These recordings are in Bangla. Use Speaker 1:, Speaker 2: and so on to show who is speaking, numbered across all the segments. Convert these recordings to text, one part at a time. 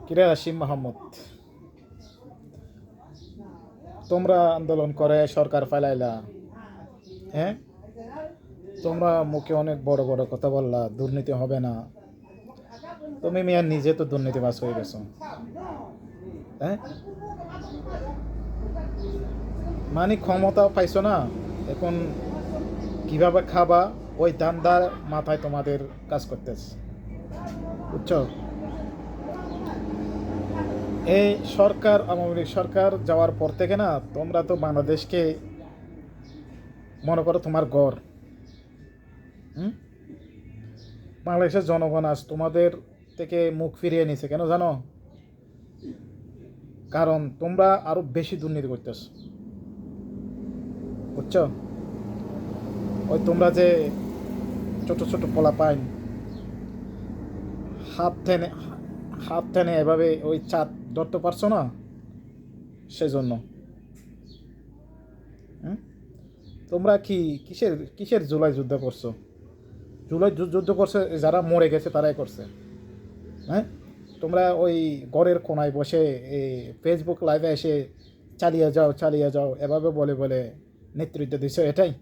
Speaker 1: কিরে আসিম মাহমুদ, তোমরা আন্দোলন করে সরকার ফেলাইলা। হ্যাঁ, তোমরা মুখে অনেক বড় বড় কথা বললা, দুর্নীতি হবে না। তুমি মিয়া নিজে তো দুর্নীতিবাজ হয়ে গেছো। হ্যাঁ, মানে ক্ষমতা পাইছো না, এখন কিভাবে খাবা ওই ধান্দার মাথায় তোমাদের কাজ করতেছে, বুঝছো? এই সরকার, আওয়ামী লীগ সরকার যাওয়ার পর থেকে না, তোমরা তো বাংলাদেশকে মনে করো তোমার গড়। হুম, বাংলাদেশের জনগণ আজ তোমাদের থেকে মুখ ফিরিয়ে নিছে কেন জানো? কারণ তোমরা আরো বেশি দুর্নীতি করতেছ, বুঝছো? ওই তোমরা যে ছোট ছোট পোলা পাইন হাত টেনে হাত টেনে এভাবে ওই চাঁদ ধরতে পারছো না, সেজন্য। হুম, তোমরা কি কিসের কিসের জুলাই যুদ্ধ করছো? জুলাই যুদ্ধ করছে যারা মরে গেছে তারাই করছে। হ্যাঁ, তোমরা ওই ঘরের কোনায় বসে এই ফেসবুক লাইভে এসে চালিয়ে যাও চালিয়ে যাও এভাবে বলে বলে নেতৃত্ব দিচ্ছ, এটাই।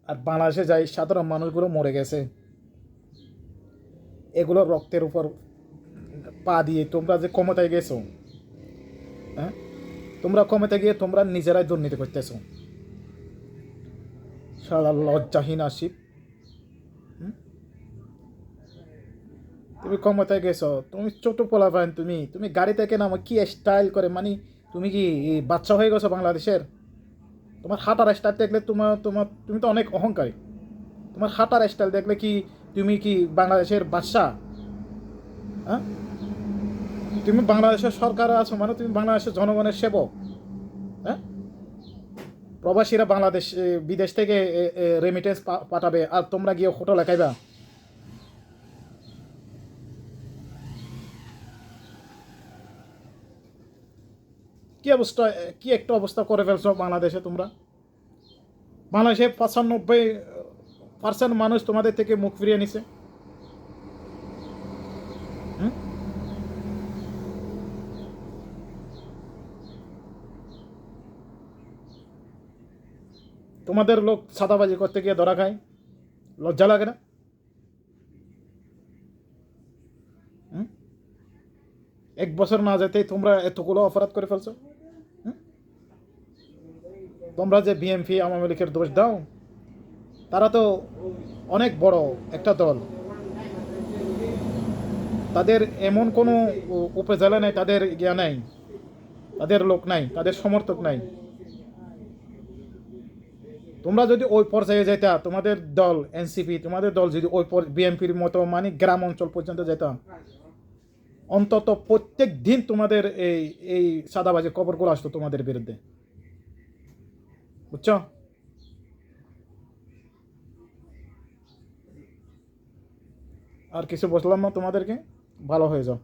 Speaker 1: আর বাংলাদেশে যাই সাধারণ মানুষগুলো মরে গেছে, এগুলো রক্তের উপর পা দিয়ে তোমরা যে ক্ষমতায় গেছো। হ্যাঁ, তোমরা ক্ষমতায় গিয়ে তোমরা নিজেরাই দুর্নীতি করতেছো। সারা লজ্জাহীন আসিফ। তুমি ক্ষমতায় গেছো, তুমি ছোট পোলাপাইন, তুমি তুমি গাড়ি থেকে নামো কি স্টাইল করে, মানে তুমি কি বাচ্চা হয়ে গেছো বাংলাদেশের? তোমার হাঁটার স্টাইল দেখলে তোমার তোমার তুমি তো অনেক অহংকারী। তোমার হাঁটার স্টাইল দেখলে কি তুমি কি বাংলাদেশের বাদশা? হ্যাঁ, তুমি বাংলাদেশের সরকার আছো মানে তুমি বাংলাদেশের জনগণের সেবক। হ্যাঁ, প্রবাসীরা বাংলাদেশ বিদেশ থেকে রেমিটেন্স পাঠাবে আর তোমরা গিয়ে হোটেলে খাইবা। কি অবস্থা, কি একটা অবস্থা করে ফেলছো বাংলাদেশে তোমরা। বাংলাদেশে 95% মানুষ তোমাদের থেকে মুখ ফিরিয়ে নিছে। হুম, তোমাদের লোক সাদাবাজি করতে গিয়ে ধরা খায়, লজ্জা লাগে না? হুম, 1 বছর না যেতেই তোমরা এতগুলো অপরাধ করে ফেলছো। হুম, তোমরা যে বিএনপি আওয়ামী লীগের দোষ দাও, তারা তো অনেক বড় একটা দল। তাদের এমন কোনো উপজেলা নেই, তাদের ইয়া নাই, তাদের লোক নাই, তাদের সমর্থক নাই। তোমরা যদি ওই পর্যায়ে যেতা, তোমাদের দল এনসিপি, তোমাদের দল যদি ওই বিএনপির মতো মানে গ্রাম অঞ্চল পর্যন্ত যেতাম, অন্তত প্রত্যেক দিন তোমাদের এই এই সাদাবাজি খবরগুলো আসতো তোমাদের বিরুদ্ধে, বুঝছো? আর কিছু বললাম না তোমাদেরকে, ভালো হয়ে যাও।